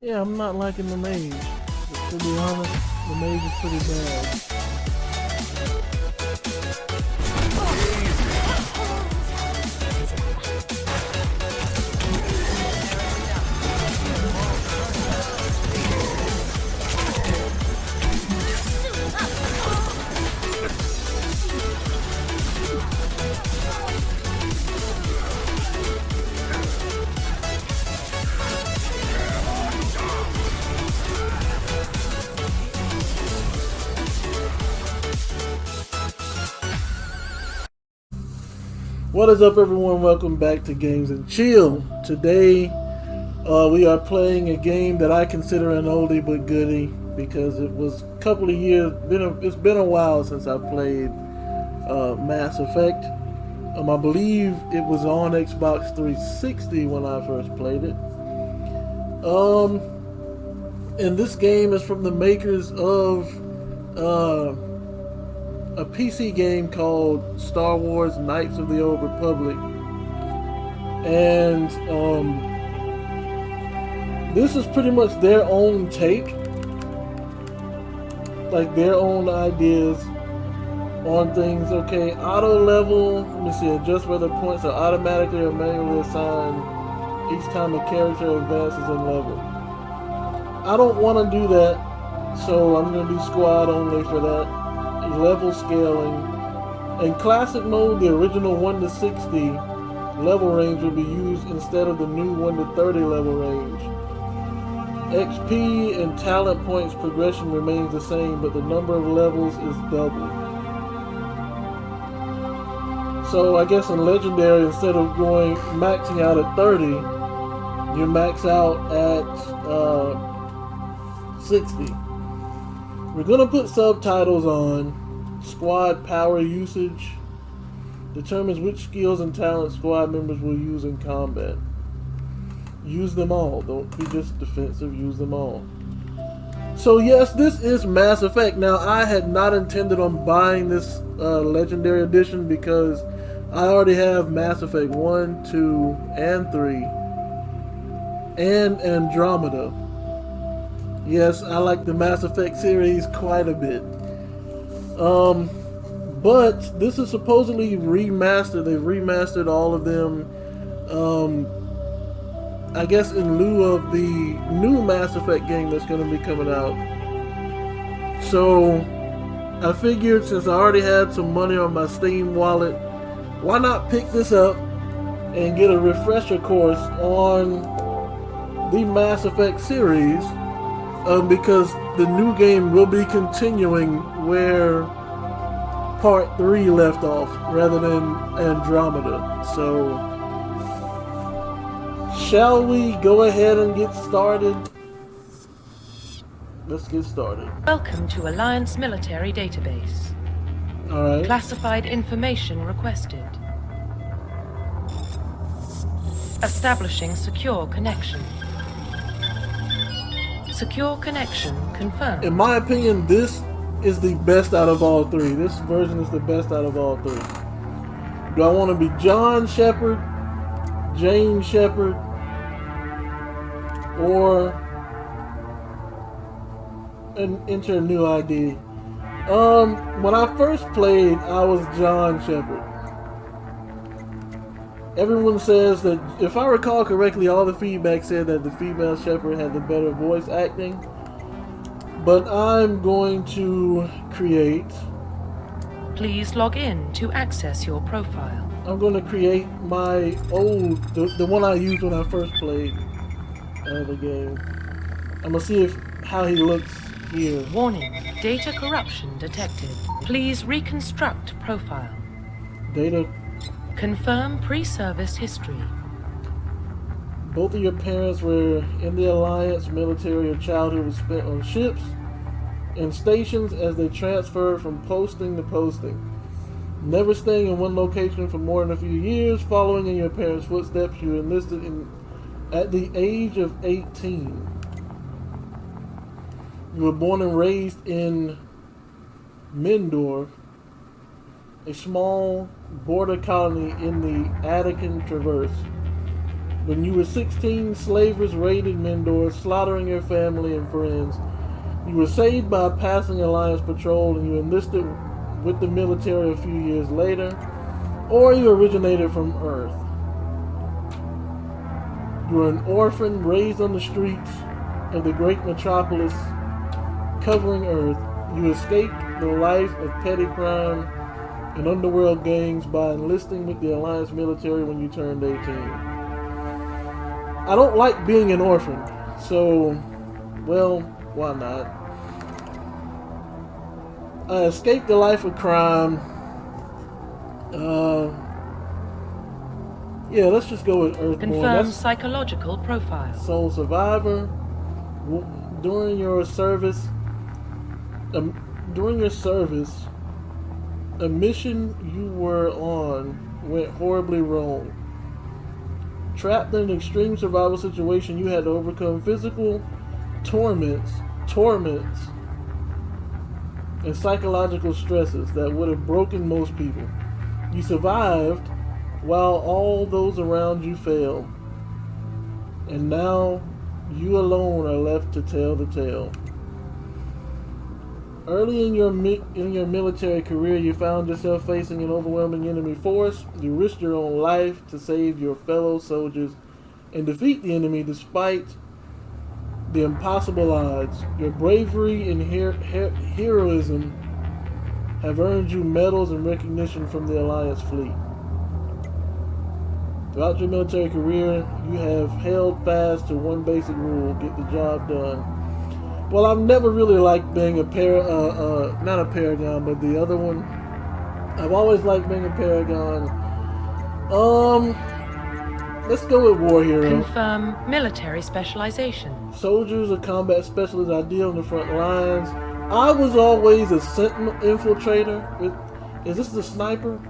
Yeah, I'm not liking the mage. But to be honest, the mage is pretty bad. What is up, everyone? Welcome back to Games and Chill. Today, we are playing a game that I consider an oldie but goodie because it was a couple of years. It's been a while since I played Mass Effect. I believe it was on Xbox 360 when I first played it. Um, and this game is from the makers of uh, a PC game called Star Wars Knights of the Old Republic. And this is pretty much their own take, like their own ideas on things. Okay, auto level, let me see, adjust whether points are automatically or manually assigned each time a character advances in level. I don't want to do that, so I'm going to do squad only for that. Level scaling. In classic mode, the original 1 to 60 level range will be used instead of the new 1 to 30 level range. XP and talent points progression remains the same, but the number of levels is doubled. So I guess in Legendary, instead of maxing out at 30, you max out at 60. We're gonna put subtitles on. Squad power usage determines which skills and talents squad members will use in combat. Use them all. Don't be just defensive. Use them all. So yes, this is Mass Effect. Now, I had not intended on buying this Legendary Edition because I already have Mass Effect 1, 2, and 3, and Andromeda. Yes, I like the Mass Effect series quite a bit. But this is supposedly remastered. They've remastered all of them. I guess in lieu of the new Mass Effect game that's going to be coming out. So I figured since I already had some money on my Steam wallet, why not pick this up and get a refresher course on the Mass Effect series, because the new game will be continuing where Part 3 left off rather than Andromeda. So, shall we go ahead and get started? Let's get started. Welcome to Alliance Military Database. Alright. Classified information requested. Establishing secure connection. Secure connection confirmed. In my opinion, this is the best out of all three. This version is the best out of all three. Do I want to be John Shepard, Jane Shepard, or enter a new ID? When I first played, I was John Shepard. Everyone says that, if I recall correctly, all the feedback said that the female Shepard had the better voice acting. But I'm going to create... Please log in to access your profile. I'm going to create my old... The one I used when I first played the game. I'm going to see how he looks here. Warning, data corruption detected. Please reconstruct profile. Data... Confirm pre-service history. Both of your parents were in the Alliance. Military or childhood was spent on ships and stations as they transferred from posting to posting. Never staying in one location for more than a few years. Following in your parents' footsteps, you enlisted at the age of 18. You were born and raised in Mendor, a small border colony in the Attican Traverse. When you were 16, slavers raided Mendor, slaughtering your family and friends. You were saved by a passing Alliance patrol and you enlisted with the military a few years later, or you originated from Earth. You were an orphan raised on the streets of the great metropolis covering Earth. You escaped the life of petty crime and underworld gangs by enlisting with the Alliance military when you turned 18. I don't like being an orphan, so, well, why not? I escaped the life of crime. Yeah, let's just go with Earthborn. Confirm psychological profile. Sole survivor. During your service, a mission you were on went horribly wrong. Trapped in an extreme survival situation, you had to overcome physical torments, and psychological stresses that would have broken most people. You survived while all those around you failed. And now you alone are left to tell the tale. Early in your military career, you found yourself facing an overwhelming enemy force. You risked your own life to save your fellow soldiers and defeat the enemy despite the impossible odds. Your bravery and heroism have earned you medals and recognition from the Alliance fleet. Throughout your military career, you have held fast to one basic rule: get the job done. Well, I've never really liked being not a paragon, but the other one. I've always liked being a paragon. Let's go with war hero. Confirm military specialization. Soldiers or combat specialists ideal in the front lines. I was always a sentinel infiltrator. Is this the sniper?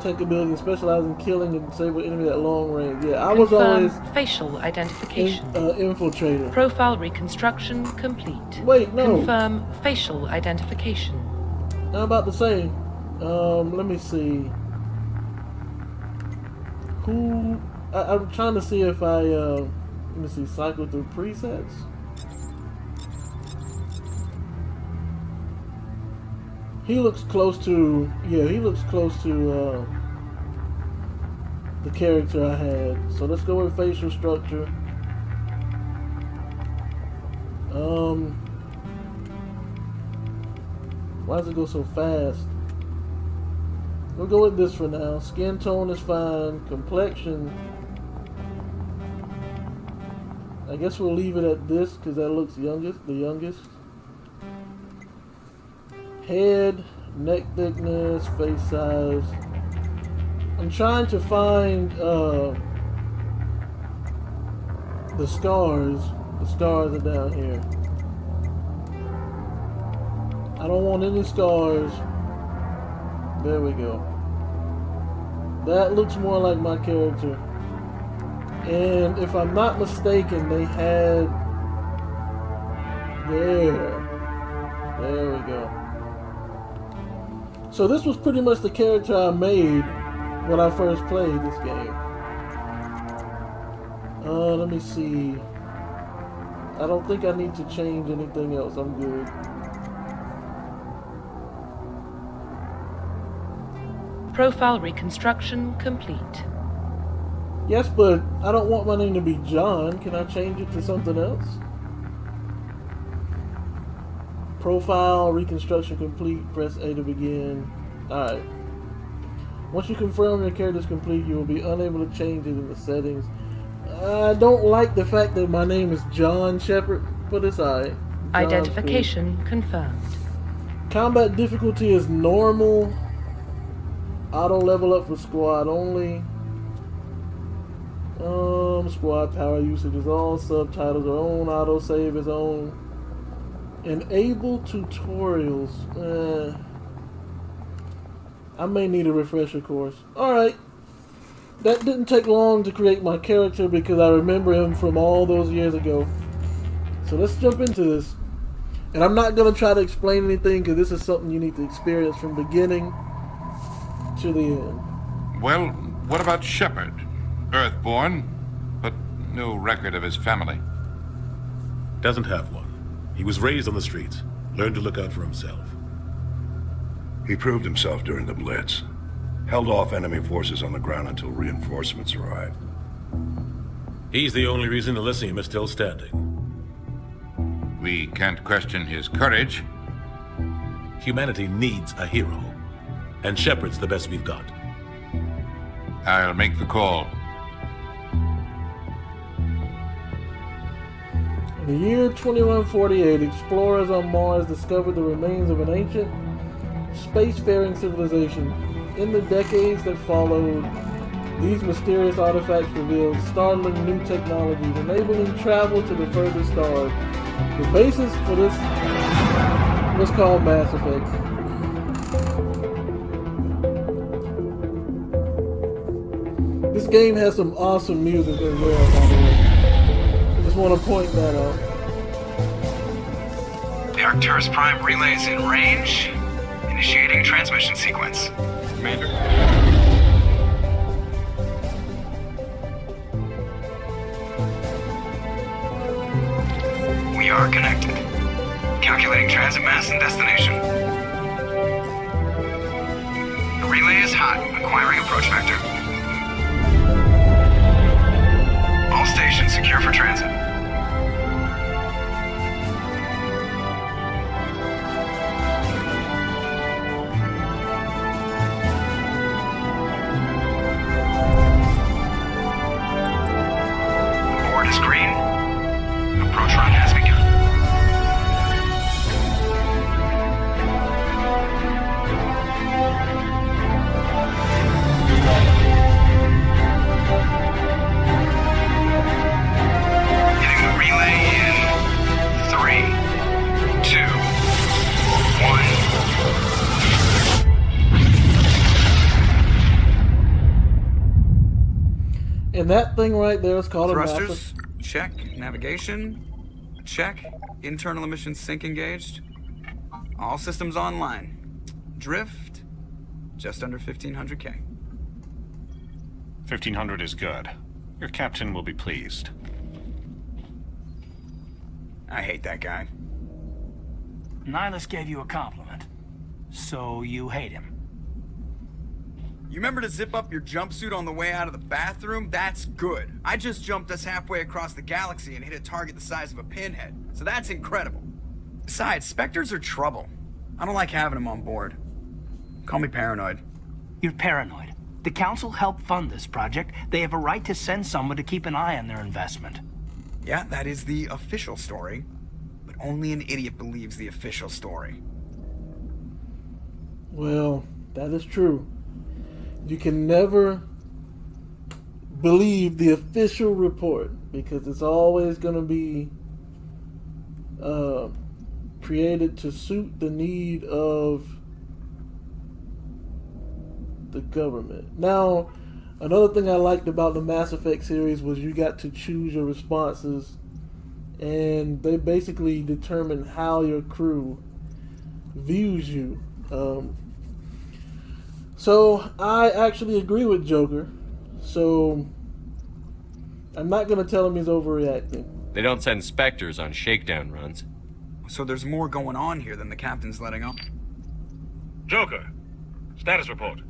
Tech ability and specialize in killing and disable enemies at long range. Yeah, I was always facial identification. Infiltrator. Profile reconstruction complete. Wait, no. Confirm facial identification. I'm about to say. Let me see. I'm trying to see if I let me see. Cycle through presets. He looks close to, he looks close to the character I had. So let's go with facial structure. Why does it go so fast? We'll go with this for now. Skin tone is fine. Complexion, I guess we'll leave it at this because that looks the youngest. Head, neck thickness, face size. I'm trying to find the scars. The scars are down here. I don't want any scars. There we go. That looks more like my character. And if I'm not mistaken, they had... There we go. So this was pretty much the character I made when I first played this game. Let me see. I don't think I need to change anything else. I'm good. Profile reconstruction complete. Yes, but I don't want my name to be John. Can I change it to something else? Profile reconstruction complete. Press A to begin. Alright. Once you confirm your character is complete, you will be unable to change it in the settings. I don't like the fact that my name is John Shepard, but it's alright. Identification confirmed. Combat difficulty is normal. Auto level up for squad only. Squad power usage is on. Subtitles are on. Auto save is on. Enable tutorials. I may need a refresher course. Alright. That didn't take long to create my character because I remember him from all those years ago. So let's jump into this. And I'm not going to try to explain anything because this is something you need to experience from beginning to the end. Well, what about Shepard? Earthborn? No record of his family. Doesn't have one. He was raised on the streets. Learned to look out for himself. He proved himself during the Blitz. Held off enemy forces on the ground until reinforcements arrived. He's the only reason Elysium is still standing. We can't question his courage. Humanity needs a hero. And Shepard's the best we've got. I'll make the call. In the year 2148, explorers on Mars discovered the remains of an ancient spacefaring civilization. In the decades that followed, these mysterious artifacts revealed startling new technologies, enabling travel to the furthest stars. The basis for this was called Mass Effect. This game has some awesome music as well, by the way. Just want to point that out. The Arcturus Prime relay is in range. Initiating transmission sequence. Commander. We are connected. Calculating transit mass and destination. The relay is hot. Acquiring approach vector. All stations secure for transit. Board is green. Approach run has begun. Hitting the relay in 3, 2, 1. And that thing right there is called a Thrusters, check. Navigation, check. Internal emissions sync engaged. All systems online. Drift, just under 1500K. 1500 is good. Your captain will be pleased. I hate that guy. Nihilus gave you a compliment. So you hate him. You remember to zip up your jumpsuit on the way out of the bathroom? That's good. I just jumped us halfway across the galaxy and hit a target the size of a pinhead. So that's incredible. Besides, Spectres are trouble. I don't like having them on board. Call me paranoid. You're paranoid. The Council helped fund this project. They have a right to send someone to keep an eye on their investment. Yeah, that is the official story. But only an idiot believes the official story. Well, that is true. You can never believe the official report because it's always going to be created to suit the need of the government. Now, another thing I liked about the Mass Effect series was you got to choose your responses, and they basically determine how your crew views you. So I actually agree with Joker. So I'm not going to tell him he's overreacting. They don't send Spectres on shakedown runs. So there's more going on here than the captain's letting on. Joker, status report.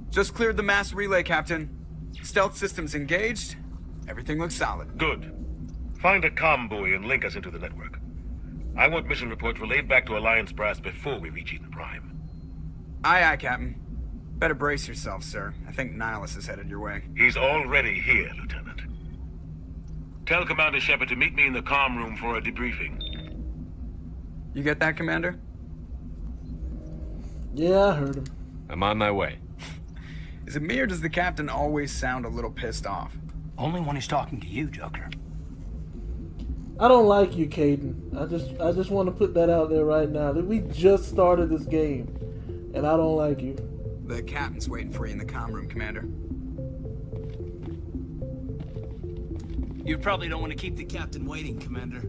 Just cleared the mass relay, Captain. Stealth systems engaged. Everything looks solid. Good. Find a comm buoy and link us into the network. I want mission reports relayed back to Alliance brass before we reach Eden Prime. Aye, aye, Captain. Better brace yourself, sir. I think Nihilus is headed your way. He's already here, Lieutenant. Tell Commander Shepard to meet me in the comm room for a debriefing. You get that, Commander? Yeah, I heard him. I'm on my way. Is it me or does the captain always sound a little pissed off? Only when he's talking to you, Joker. I don't like you, Caden. I just want to put that out there right now. That we just started this game, and I don't like you. The captain's waiting for you in the comm room, Commander. You probably don't want to keep the captain waiting, Commander.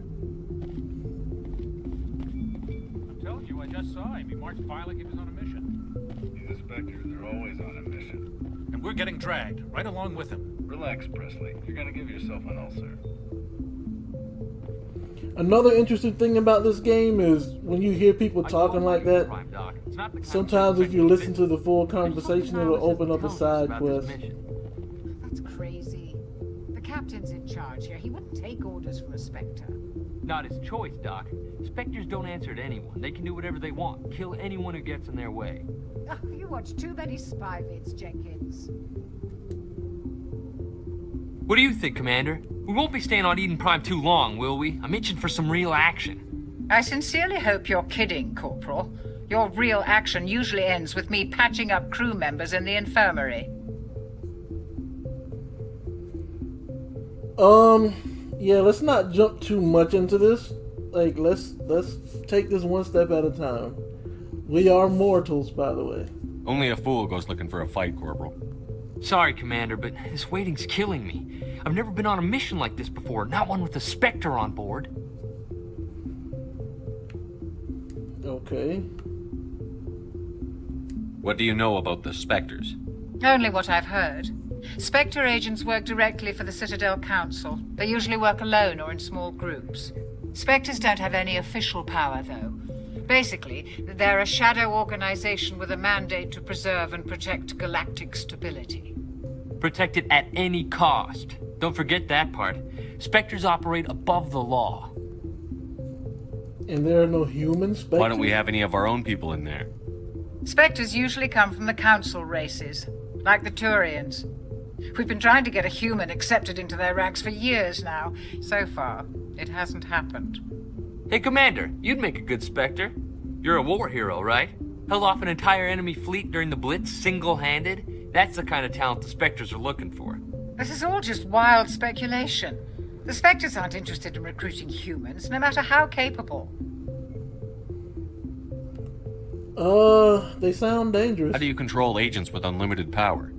I told you, I just saw him. He marched by like he was on a mission. The Spectres, they're always on a mission. And we're getting dragged, right along with him. Relax, Presley. You're gonna give yourself an ulcer. Another interesting thing about this game is when you hear people talking like that, sometimes if you listen to the full conversation, it'll open up a side quest. That's crazy. The captain's in charge here. He wouldn't take orders from a Spectre. Not his choice, Doc. Spectres don't answer to anyone. They can do whatever they want. Kill anyone who gets in their way. Oh, you watch too many spy vids, Jenkins. What do you think, Commander? We won't be staying on Eden Prime too long, will we? I'm itching for some real action. I sincerely hope you're kidding, Corporal. Your real action usually ends with me patching up crew members in the infirmary. Yeah, let's not jump too much into this. Like, let's take this one step at a time. We are mortals, by the way. Only a fool goes looking for a fight, Corporal. Sorry, Commander, but this waiting's killing me. I've never been on a mission like this before, not one with a Spectre on board. Okay. What do you know about the Spectres? Only what I've heard. Spectre agents work directly for the Citadel Council. They usually work alone or in small groups. Spectres don't have any official power, though. Basically, they're a shadow organization with a mandate to preserve and protect galactic stability. Protect it at any cost. Don't forget that part. Spectres operate above the law. And there are no human Spectres? Why don't we have any of our own people in there? Spectres usually come from the Council races, like the Turians. We've been trying to get a human accepted into their ranks for years now. So far, it hasn't happened. Hey, Commander, you'd make a good Spectre. You're a war hero, right? Held off an entire enemy fleet during the Blitz single-handed? That's the kind of talent the Spectres are looking for. This is all just wild speculation. The Spectres aren't interested in recruiting humans, no matter how capable. They sound dangerous. How do you control agents with unlimited power?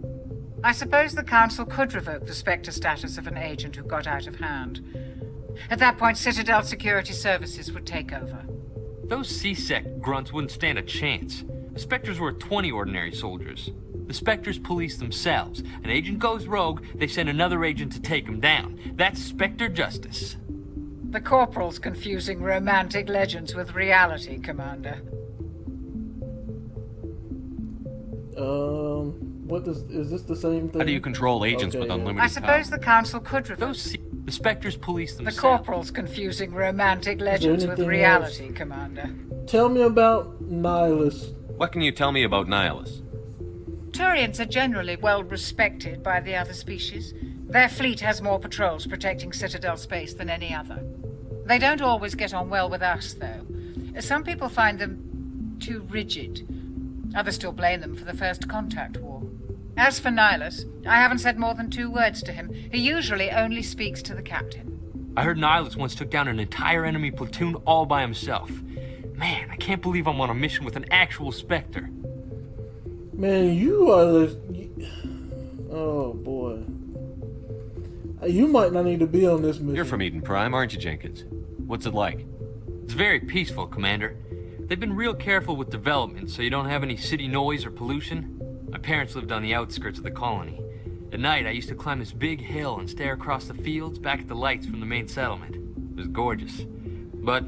I suppose the Council could revoke the Spectre status of an agent who got out of hand. At that point, Citadel Security Services would take over. Those C-Sec grunts wouldn't stand a chance. The Spectres were 20 ordinary soldiers. The Spectres police themselves. An agent goes rogue, they send another agent to take him down. That's Spectre justice. The Corporal's confusing romantic legends with reality, Commander. Is this the same thing? How do you control agents with unlimited power? I suppose the Council could revoke... The Spectres police The themselves. Corporal's confusing romantic legends with reality, Commander. Tell me about Nihilus. What can you tell me about Nihilus? Turians are generally well respected by the other species. Their fleet has more patrols protecting Citadel space than any other. They don't always get on well with us, though. Some people find them too rigid. Others still blame them for the First Contact War. As for Nihilus, I haven't said more than 2 words to him. He usually only speaks to the captain. I heard Nihilus once took down an entire enemy platoon all by himself. Man, I can't believe I'm on a mission with an actual Spectre. Man, you are the... Oh, boy. You might not need to be on this mission. You're from Eden Prime, aren't you, Jenkins? What's it like? It's very peaceful, Commander. They've been real careful with development, so you don't have any city noise or pollution. My parents lived on the outskirts of the colony. At night, I used to climb this big hill and stare across the fields back at the lights from the main settlement. It was gorgeous. But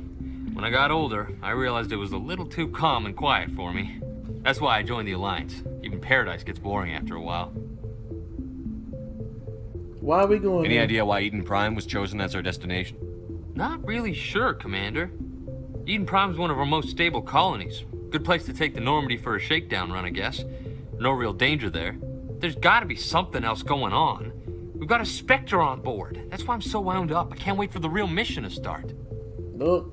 when I got older, I realized it was a little too calm and quiet for me. That's why I joined the Alliance. Even Paradise gets boring after a while. Why are we going Any there? idea why Eden Prime was chosen as our destination? Not really sure, Commander. Eden Prime's one of our most stable colonies. Good place to take the Normandy for a shakedown run, I guess. No real danger there. There's gotta be something else going on. We've got a Spectre on board. That's why I'm so wound up. I can't wait for the real mission to start. Look.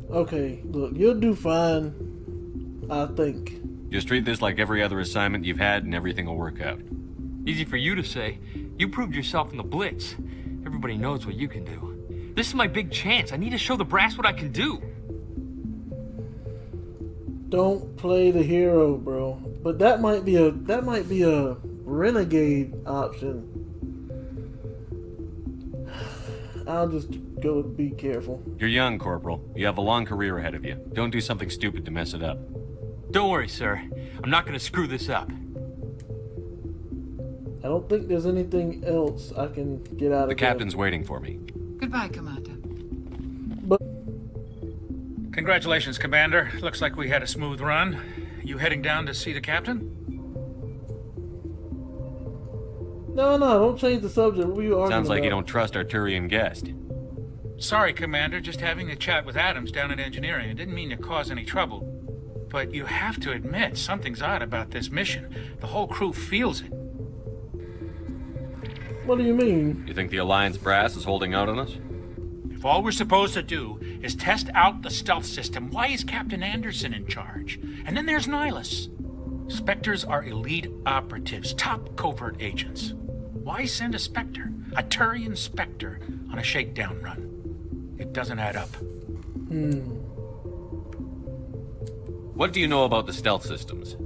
Okay, look, you'll do fine, I think. Just treat this like every other assignment you've had and everything will work out. Easy for you to say. You proved yourself in the Blitz. Everybody knows what you can do. This is my big chance. I need to show the brass what I can do. Don't play the hero, bro. But that might be a renegade option. I'll just go be careful. You're young, Corporal. You have a long career ahead of you. Don't do something stupid to mess it up. Don't worry, sir. I'm not gonna screw this up. I don't think there's anything else I can get out of The captain's waiting for me. Goodbye, Commander. But Congratulations, Commander. Looks like we had a smooth run. You heading down to see the captain? no, don't change the subject. What were you arguing Sounds like about? you don't trust our Turian guest. Sorry, Commander. Just having a chat with Adams down at engineering. I didn't mean to cause any trouble. But you have to admit, something's odd about this mission. The whole crew feels it. What do you mean? You think the Alliance brass is holding out on us? If all we're supposed to do is test out the stealth system, why is Captain Anderson in charge? And then there's Nihilus. Spectres are elite operatives, top covert agents. Why send a Spectre, a Turian Spectre, on a shakedown run? It doesn't add up. What do you know about the stealth systems?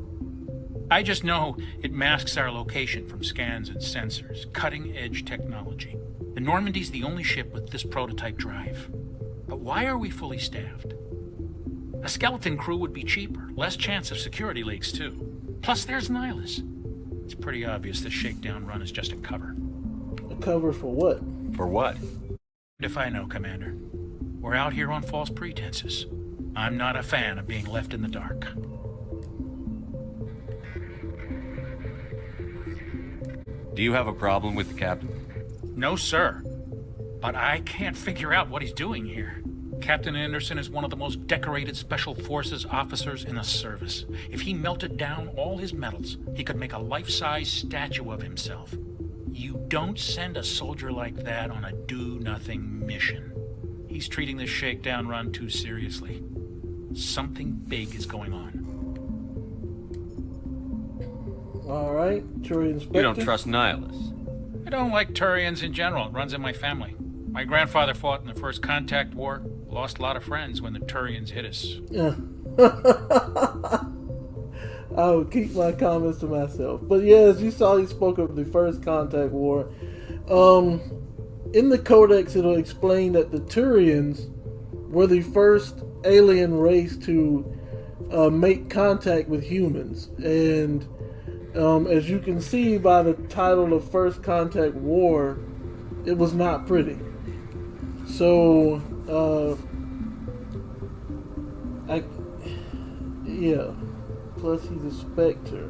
I just know it masks our location from scans and sensors. Cutting-edge technology. The Normandy's the only ship with this prototype drive. But why are we fully staffed? A skeleton crew would be cheaper. Less chance of security leaks, too. Plus, there's Nihilus. It's pretty obvious this shakedown run is just a cover. A cover for what? For what? If I know, Commander. We're out here on false pretenses. I'm not a fan of being left in the dark. Do you have a problem with the captain? No, sir. But I can't figure out what he's doing here. Captain Anderson is one of the most decorated Special Forces officers in the service. If he melted down all his medals, he could make a life-size statue of himself. You don't send a soldier like that on a do-nothing mission. He's treating this shakedown run too seriously. Something big is going on. Alright, Turian Spectre. You don't trust Nihilus. I don't like Turians in general. It runs in my family. My grandfather fought in the First Contact War. Lost a lot of friends when the Turians hit us. Yeah. I will keep my comments to myself. But yeah, as you saw, he spoke of the First Contact War. In the Codex, it'll explain that the Turians were the first alien race to make contact with humans. And as you can see by the title of First Contact War, it was not pretty. So, yeah. Plus, he's a Spectre.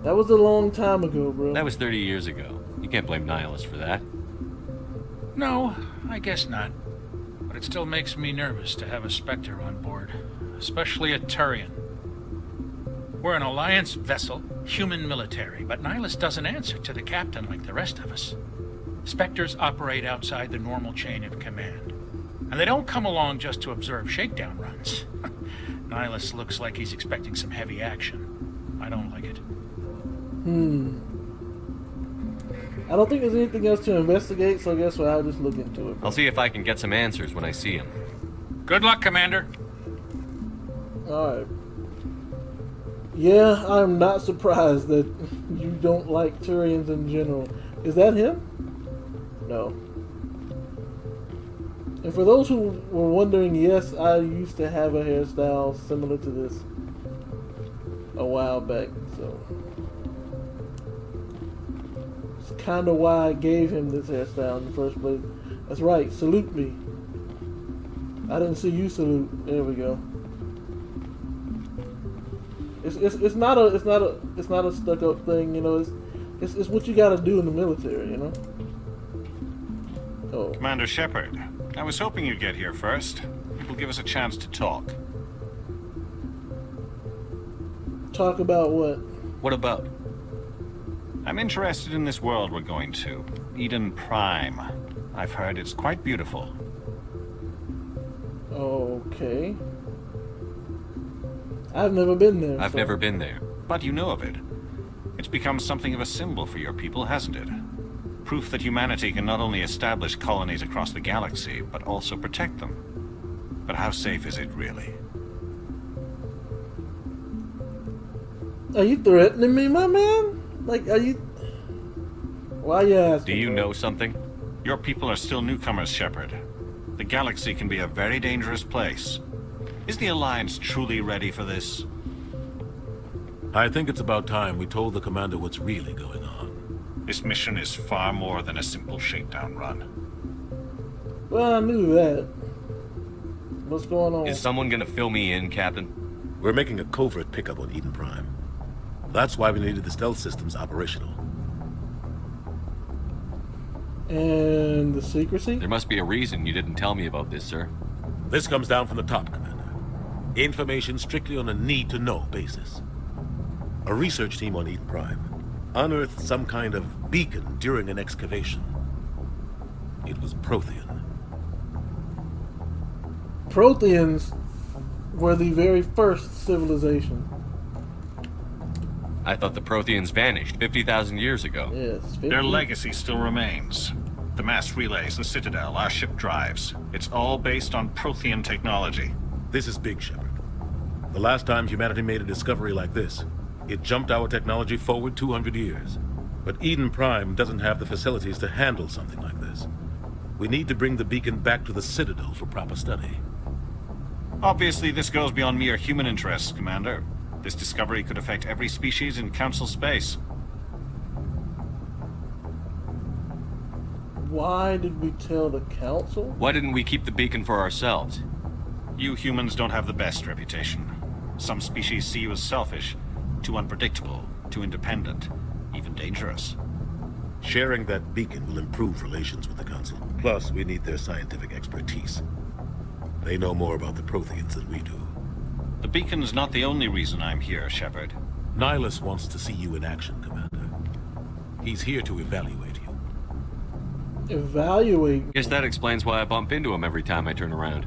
That was a long time ago, bro. That was 30 years ago. You can't blame Nihilus for that. No, I guess not. But it still makes me nervous to have a Spectre on board. Especially a Turian. We're an Alliance vessel, human military, but Nihilus doesn't answer to the captain like the rest of us. Spectres operate outside the normal chain of command. And they don't come along just to observe shakedown runs. Nihilus looks like he's expecting some heavy action. I don't like it. I don't think there's anything else to investigate, so I guess I'll just look into it. I'll see if I can get some answers when I see him. Good luck, Commander. Alright. Yeah, I'm not surprised that you don't like Turians in general. Is that him? No. And for those who were wondering, yes, I used to have a hairstyle similar to this a while back, so it's kind of why I gave him this hairstyle in the first place. That's right, salute me. I didn't see you salute. There we go. It's not a stuck up thing, you know. It's what you got to do in the military, you know. Oh. Commander Shepard, I was hoping you'd get here first. It will give us a chance to talk. Talk about what? What about? I'm interested in this world we're going to. Eden Prime. I've heard it's quite beautiful. Okay. I've never been there. I've never been there. But you know of it. It's become something of a symbol for your people, hasn't it? Proof that humanity can not only establish colonies across the galaxy, but also protect them. But how safe is it, really? Are you threatening me, my man? Like, are you... Why are you asking? Do you know something? Your people are still newcomers, Shepard. The galaxy can be a very dangerous place. Is the Alliance truly ready for this? I think it's about time we told the commander what's really going on. This mission is far more than a simple shakedown run. Well, I knew that. What's going on? Is someone gonna fill me in, Captain? We're making a covert pickup on Eden Prime. That's why we needed the stealth systems operational. And the secrecy? There must be a reason you didn't tell me about this, sir. This comes down from the top, Commander. Information strictly on a need-to-know basis. A research team on Eden Prime unearthed some kind of beacon during an excavation. It was Prothean. Protheans were the very first civilization. I thought the Protheans vanished 50,000 years ago. Yes, 50. Their legacy still remains. The mass relays, the Citadel, our ship drives. It's all based on Prothean technology. This is big, Shepard. The last time humanity made a discovery like this, it jumped our technology forward 200 years. But Eden Prime doesn't have the facilities to handle something like this. We need to bring the beacon back to the Citadel for proper study. Obviously, this goes beyond mere human interests, Commander. This discovery could affect every species in Council space. Why did we tell the Council? Why didn't we keep the beacon for ourselves? You humans don't have the best reputation. Some species see you as selfish, too unpredictable, too independent, even dangerous. Sharing that beacon will improve relations with the Council. Plus, we need their scientific expertise. They know more about the Protheans than we do. The beacon's not the only reason I'm here, Shepard. Nihilus wants to see you in action, Commander. He's here to evaluate you. Evaluate? Guess that explains why I bump into him every time I turn around.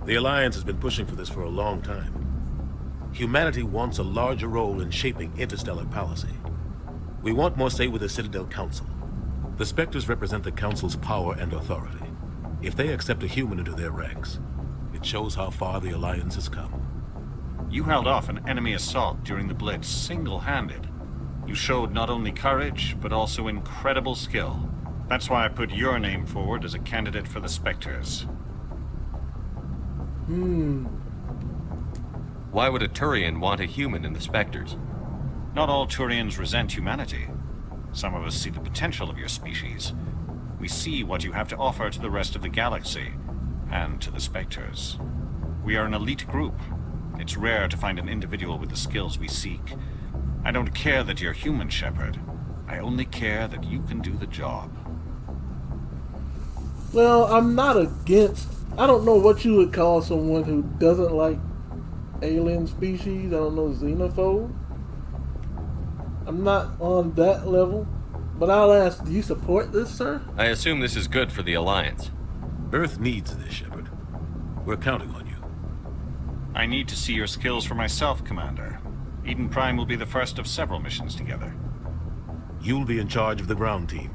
The Alliance has been pushing for this for a long time. Humanity wants a larger role in shaping interstellar policy. We want more say with the Citadel Council. The Spectres represent the Council's power and authority. If they accept a human into their ranks, it shows how far the Alliance has come. You held off an enemy assault during the Blitz single-handed. You showed not only courage, but also incredible skill. That's why I put your name forward as a candidate for the Spectres. Why would a Turian want a human in the Spectres? Not all Turians resent humanity. Some of us see the potential of your species. We see what you have to offer to the rest of the galaxy, and to the Spectres. We are an elite group. It's rare to find an individual with the skills we seek. I don't care that you're human, Shepard. I only care that you can do the job. Well, I'm not against... I don't know what you would call someone who doesn't like alien species. I don't know, xenophobe. I'm not on that level. But I'll ask, do you support this, sir? I assume this is good for the Alliance. Earth needs this, Shepard. We're counting on you. I need to see your skills for myself, Commander. Eden Prime will be the first of several missions together. You'll be in charge of the ground team.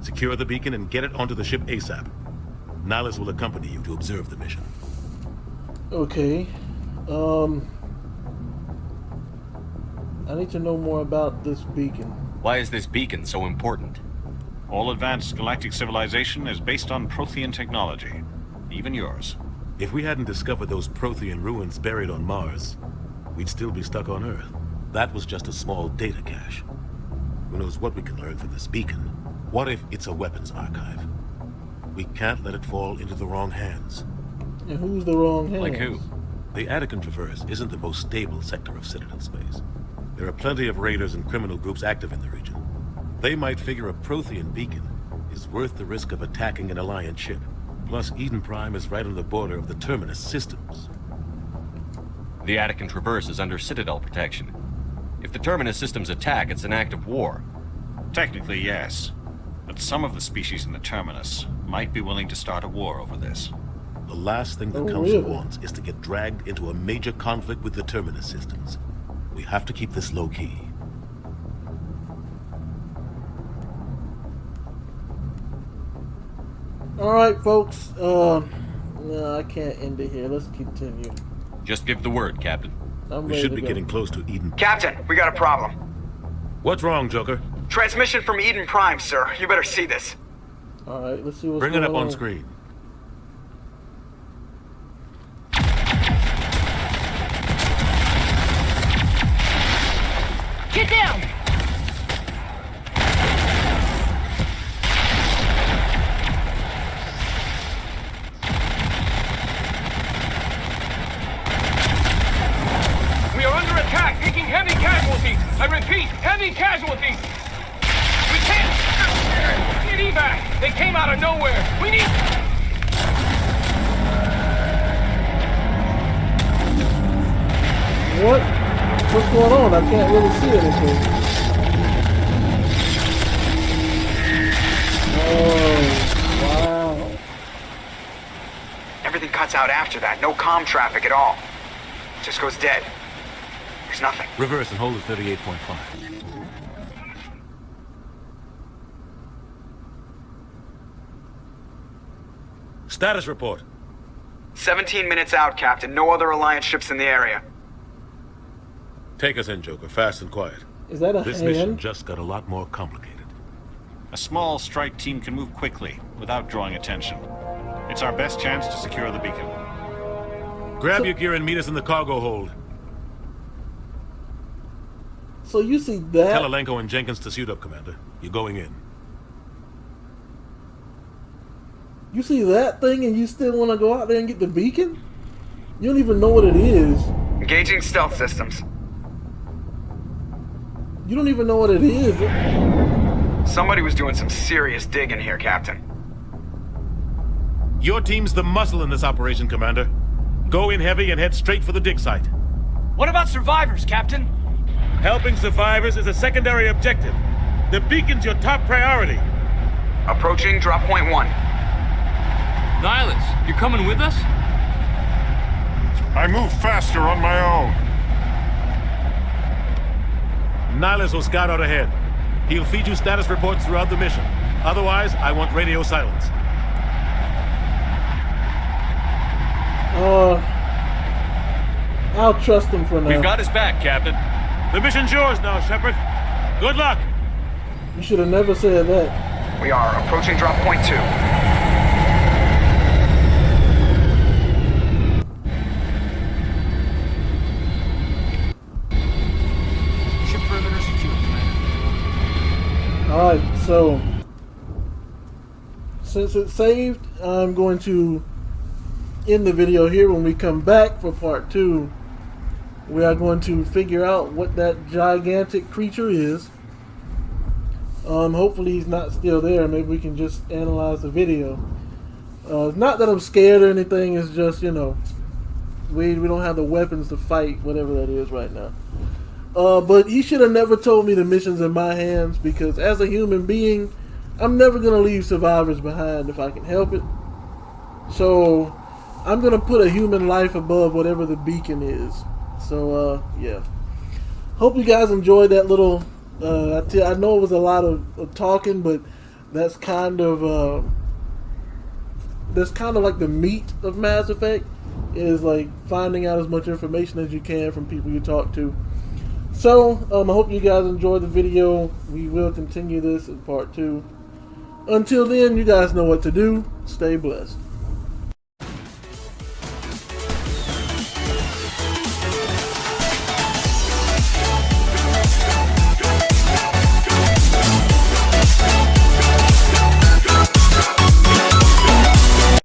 Secure the beacon and get it onto the ship ASAP. Nihilus will accompany you to observe the mission. Okay. I need to know more about this beacon. Why is this beacon so important? All advanced galactic civilization is based on Prothean technology. Even yours. If we hadn't discovered those Prothean ruins buried on Mars, we'd still be stuck on Earth. That was just a small data cache. Who knows what we can learn from this beacon? What if it's a weapons archive? We can't let it fall into the wrong hands. And who's the wrong hands? Like who? The Attican Traverse isn't the most stable sector of Citadel space. There are plenty of raiders and criminal groups active in the region. They might figure a Prothean beacon is worth the risk of attacking an Alliance ship. Plus, Eden Prime is right on the border of the Terminus systems. The Attican Traverse is under Citadel protection. If the Terminus systems attack, it's an act of war. Technically, yes. But some of the species in the Terminus might be willing to start a war over this. The last thing the Council wants is to get dragged into a major conflict with the Terminus systems. We have to keep this low-key. Alright, folks. No, I can't end it here. Let's continue. Just give the word, Captain. We should be getting close to Eden. Captain, we got a problem. What's wrong, Joker? Transmission from Eden Prime, sir. You better see this. Alright, let's see what's Bring going it up on on screen. Get down! everywhere! We need... What? What's going on? I can't really see anything. Oh, wow. Everything cuts out after that. No comm traffic at all. Just goes dead. There's nothing. Reverse and hold at 38.5. Status report. 17 minutes out, Captain. No other Alliance ships in the area. Take us in, Joker. Fast and quiet. Is that a This hand? mission just got a lot more complicated. A small strike team can move quickly without drawing attention. It's our best chance to secure the beacon. Grab your gear and meet us in the cargo hold. So you see that? Tell Alenko and Jenkins to suit up, Commander. You're going in. You see that thing and you still want to go out there and get the beacon? You don't even know what it is. Engaging stealth systems. You don't even know what it is. Somebody was doing some serious digging here, Captain. Your team's the muscle in this operation, Commander. Go in heavy and head straight for the dig site. What about survivors, Captain? Helping survivors is a secondary objective. The beacon's your top priority. Approaching drop point 1. Nihilus, you're coming with us? I move faster on my own. Nihilus will scout out ahead. He'll feed you status reports throughout the mission. Otherwise, I want radio silence. I'll trust him for now. We've got his back, Captain. The mission's yours now, Shepard. Good luck. You should have never said that. We are approaching drop point 2. Ship perimeter secure, Commander. Alright, so since it's saved, I'm going to end the video here. When we come back for part 2, we are going to figure out what that gigantic creature is. Hopefully he's not still there. Maybe we can just analyze the video. Not that I'm scared or anything, it's just, you know, we don't have the weapons to fight whatever that is right now. But he should have never told me the mission's in my hands, because as a human being, I'm never going to leave survivors behind if I can help it. So I'm going to put a human life above whatever the beacon is. So, yeah. Hope you guys enjoyed that little... I know it was a lot of talking, but that's kind of like the meat of Mass Effect, is like finding out as much information as you can from people you talk to. So, I hope you guys enjoyed the video. We will continue this in part 2. Until then, you guys know what to do. Stay blessed.